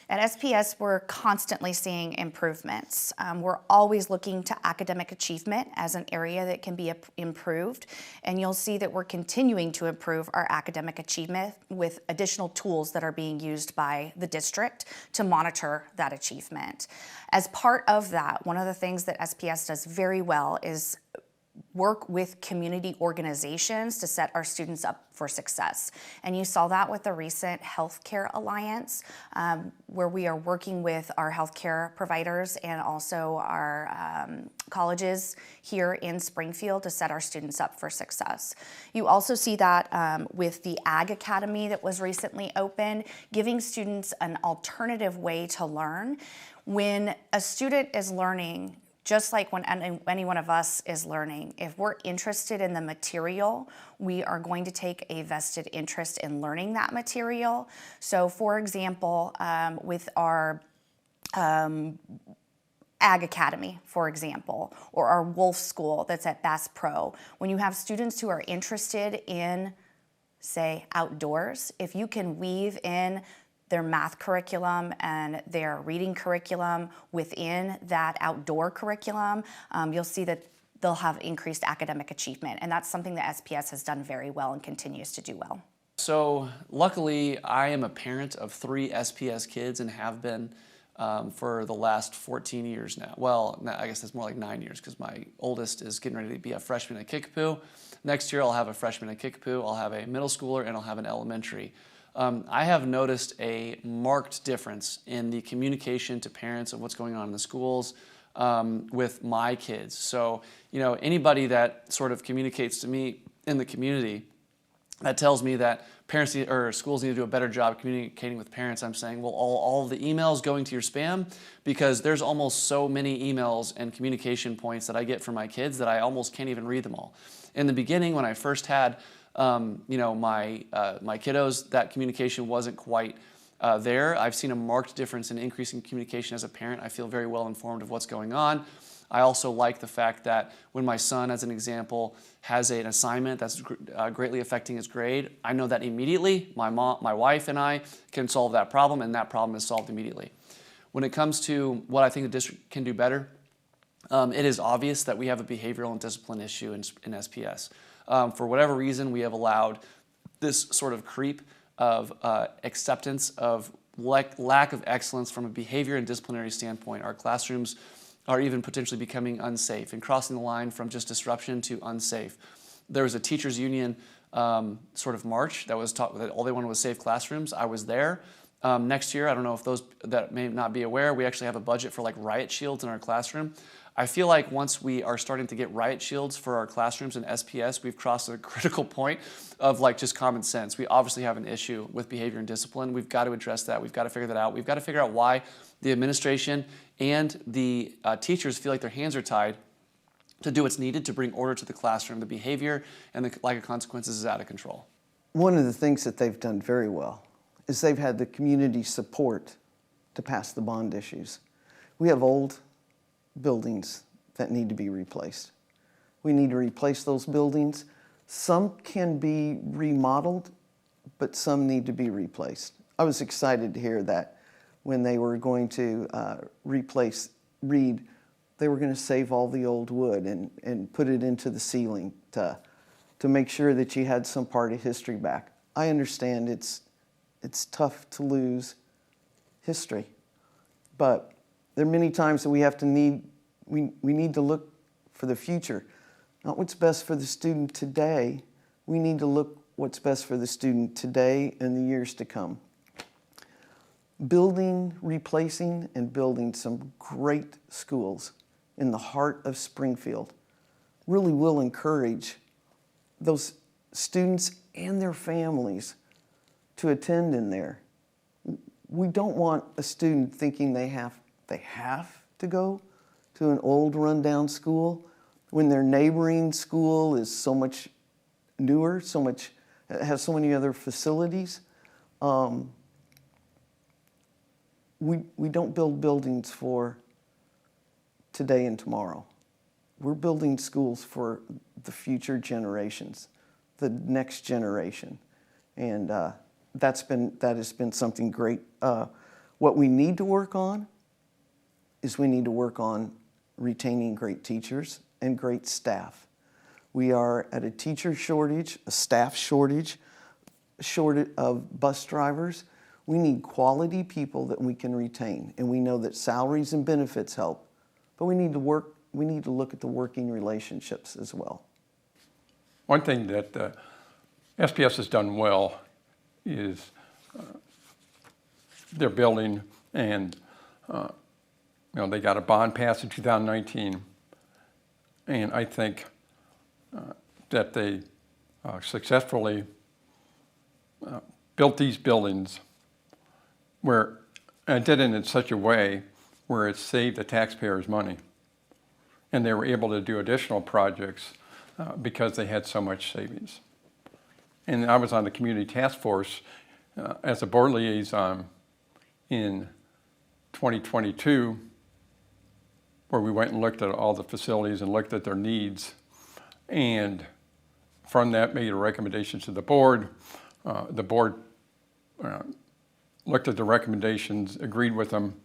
At SPS, we're constantly seeing improvements. We're always looking to academic achievement as an area that can be improved, and you'll see that we're continuing to improve our academic achievement with additional tools that are being used by the district to monitor that achievement. As part of that, one of the things that SPS does very well is work with community organizations to set our students up for success. And you saw that with the recent Healthcare Alliance, where we are working with our healthcare providers and also our colleges here in Springfield to set our students up for success. You also see that with the Ag Academy that was recently opened, giving students an alternative way to learn. When a student is learning, just like when any one of us is learning, if we're interested in the material, we are going to take a vested interest in learning that material. So for example, with our Ag Academy, for example, or our Wolf School that's at Bass Pro, when you have students who are interested in, say, outdoors, if you can weave in their math curriculum and their reading curriculum within that outdoor curriculum, you'll see that they'll have increased academic achievement. And that's something that SPS has done very well and continues to do well. So luckily, I am a parent of 3 SPS kids and have been for the last 14 years now. Well, I guess that's more like 9 years because my oldest is getting ready to be a freshman at Kickapoo. Next year, I'll have a freshman at Kickapoo, I'll have a middle schooler, and I'll have an elementary. I have noticed a marked difference in the communication to parents of what's going on in the schools with my kids. So, you know, anybody that sort of communicates to me in the community that tells me that parents or schools need to do a better job communicating with parents, I'm saying, well, all of the emails going to your spam, because there's almost so many emails and communication points that I get from my kids that I almost can't even read them all. In the beginning, when I first had you know, my kiddos, that communication wasn't quite there. I've seen a marked difference in increasing communication as a parent. I feel very well informed of what's going on. I also like the fact that when my son, as an example, has an assignment that's greatly affecting his grade, I know that immediately. My wife and I can solve that problem, and that problem is solved immediately. When it comes to what I think the district can do better, it is obvious that we have a behavioral and discipline issue in SPS. For whatever reason, we have allowed this sort of creep of acceptance of lack of excellence from a behavior and disciplinary standpoint. Our classrooms are even potentially becoming unsafe and crossing the line from just disruption to unsafe. There was a teachers union sort of march that was taught that all they wanted was safe classrooms. I was there. Next year, I don't know if those that may not be aware, we actually have a budget for like riot shields in our classroom. I feel like once we are starting to get riot shields for our classrooms in SPS, we've crossed a critical point of like just common sense. We obviously have an issue with behavior and discipline. We've got to address that. We've got to figure that out. We've got to figure out why the administration and the teachers feel like their hands are tied to do what's needed to bring order to the classroom. The behavior and the lack of consequences is out of control. One of the things that they've done very well is they've had the community support to pass the bond issues. We have old buildings that need to be replaced. We need to replace those buildings. Some can be remodeled, but some need to be replaced. I was excited to hear that when they were going to replace Reed, they were going to save all the old wood and put it into the ceiling to make sure that you had some part of history back. I understand it's tough to lose history, but there are many times that we need to look for the future, not what's best for the student today. We need to look what's best for the student today and the years to come. Replacing and building some great schools in the heart of Springfield really will encourage those students and their families to attend in there. We don't want a student thinking they have to go to an old rundown school when their neighboring school is so much newer, has so many other facilities. We don't build buildings for today and tomorrow. We're building schools for the future generations, the next generation, and that has been something great. What we need to work on is we need to work on retaining great teachers and great staff. We are at a teacher shortage, a staff shortage of bus drivers. We need quality people that we can retain, and we know that salaries and benefits help, but we need to look at the working relationships as well. One thing that SPS has done well is their building, and they got a bond passed in 2019, and I think that they successfully built these buildings and did it in such a way where it saved the taxpayers money, and they were able to do additional projects because they had so much savings. And I was on the community task force as a board liaison in 2022, where we went and looked at all the facilities and looked at their needs, and from that made a recommendation to the board. The board looked at the recommendations, agreed with them,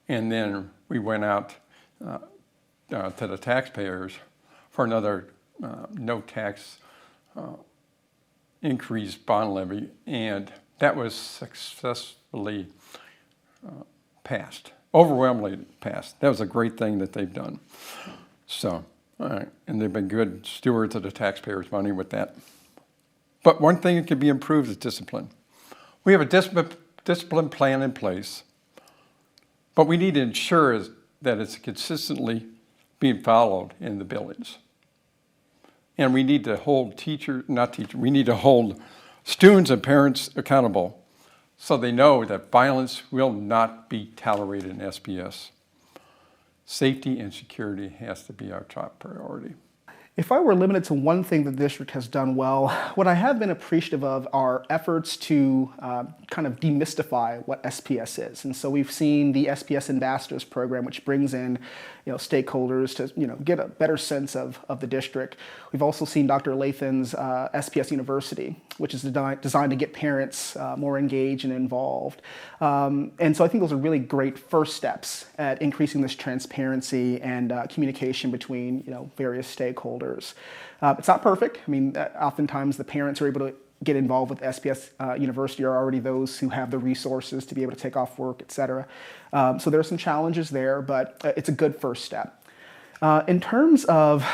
and then we went out to the taxpayers for another no tax increased bond levy, and that was successfully passed, overwhelmingly passed. That was a great thing that they've done. So, and they've been good stewards of the taxpayers' money with that. But one thing that can be improved is discipline. We have a discipline plan in place, but we need to ensure that it's consistently being followed in the buildings. And we need to hold we need to hold students and parents accountable so they know that violence will not be tolerated in SPS. Safety and security has to be our top priority. If I were limited to one thing the district has done well, what I have been appreciative of are efforts to kind of demystify what SPS is. And so we've seen the SPS Ambassadors Program, which brings in stakeholders to get a better sense of the district. We've also seen Dr. Lathan's SPS University, which is designed to get parents more engaged and involved. And so I think those are really great first steps at increasing this transparency and communication between various stakeholders. It's not perfect. I mean, oftentimes the parents are able to get involved with SPS University are already those who have the resources to be able to take off work, et cetera. So there are some challenges there, but it's a good first step. In terms of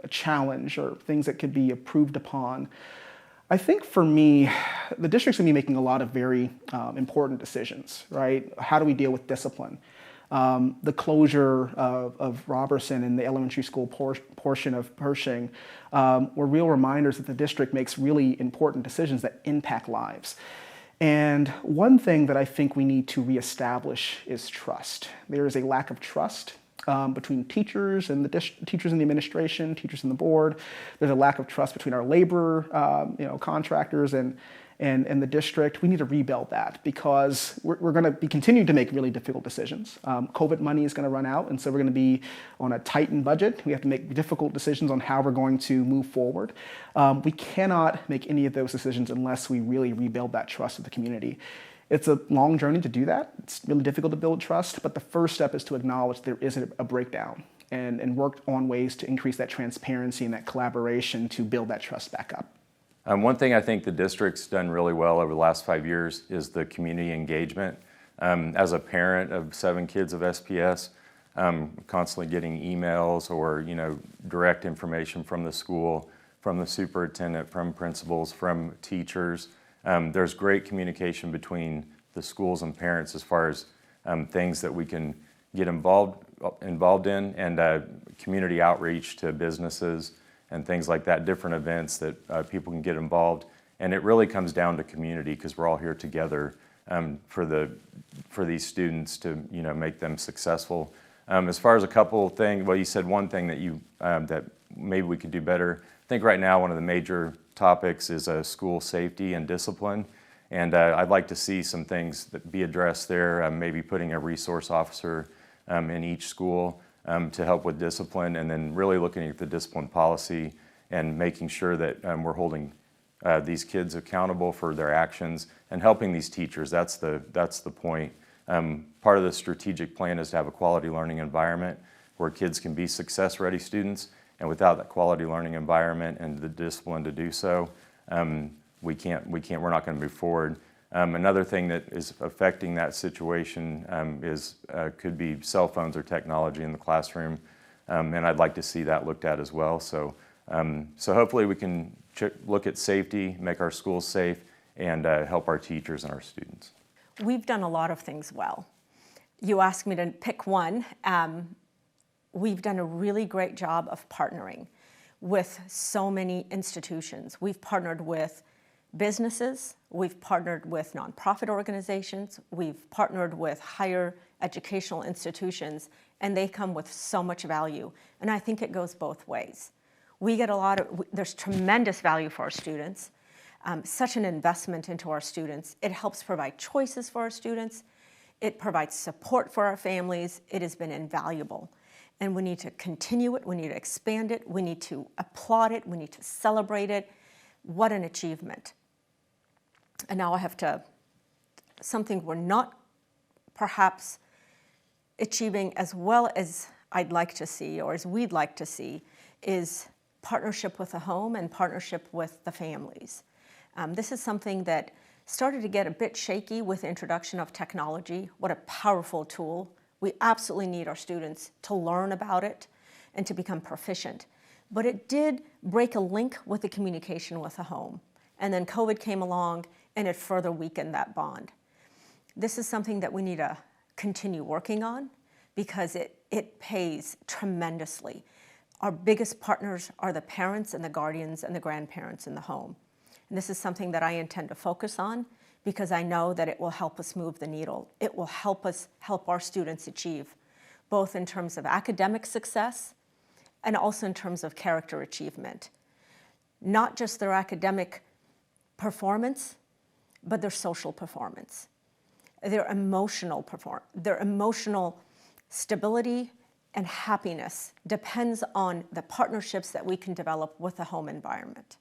a challenge or things that could be improved upon, I think for me, the district's going to be making a lot of very important decisions, right? How do we deal with discipline? The closure of Robertson and the elementary school portion of Pershing were real reminders that the district makes really important decisions that impact lives. And one thing that I think we need to reestablish is trust. There is a lack of trust between teachers and teachers in the administration, teachers in the board. There's a lack of trust between our labor, contractors and the district. We need to rebuild that because we're going to be continuing to make really difficult decisions. COVID money is going to run out, and so we're going to be on a tightened budget. We have to make difficult decisions on how we're going to move forward. We cannot make any of those decisions unless we really rebuild that trust of the community. It's a long journey to do that. It's really difficult to build trust, but the first step is to acknowledge there is a breakdown and work on ways to increase that transparency and that collaboration to build that trust back up. One thing I think the district's done really well over the last 5 years is the community engagement. As a parent of 7 kids of SPS, constantly getting emails or direct information from the school, from the superintendent, from principals, from teachers. There's great communication between the schools and parents as far as things that we can get involved in, and community outreach to businesses and things like that, different events that people can get involved. And it really comes down to community because we're all here together for these students to make them successful. As far as a couple of things, well, you said one thing that that maybe we could do better. I think right now one of the major topics is school safety and discipline. And I'd like to see some things that be addressed there, maybe putting a resource officer in each school to help with discipline, and then really looking at the discipline policy and making sure that we're holding these kids accountable for their actions and helping these teachers. That's the point. Part of the strategic plan is to have a quality learning environment where kids can be success-ready students, and without that quality learning environment and the discipline to do so, we're not going to move forward. Another thing that is affecting that situation could be cell phones or technology in the classroom, and I'd like to see that looked at as well. So hopefully we can look at safety, make our schools safe, and help our teachers and our students. We've done a lot of things well. You asked me to pick one. We've done a really great job of partnering with so many institutions. We've partnered with businesses, we've partnered with nonprofit organizations, we've partnered with higher educational institutions, and they come with so much value. And I think it goes both ways. We get there's tremendous value for our students, such an investment into our students. It helps provide choices for our students. It provides support for our families. It has been invaluable. And we need to continue it, we need to expand it, we need to applaud it, we need to celebrate it. What an achievement. And now I have something we're not perhaps achieving as well as I'd like to see, or as we'd like to see, is partnership with the home and partnership with the families. This is something that started to get a bit shaky with the introduction of technology. What a powerful tool. We absolutely need our students to learn about it and to become proficient. But it did break a link with the communication with the home. And then COVID came along and it further weakened that bond. This is something that we need to continue working on because it pays tremendously. Our biggest partners are the parents and the guardians and the grandparents in the home. And this is something that I intend to focus on because I know that it will help us move the needle. It will help us help our students achieve, both in terms of academic success and also in terms of character achievement. Not just their academic performance, but their social performance, their emotional stability and happiness depends on the partnerships that we can develop with the home environment.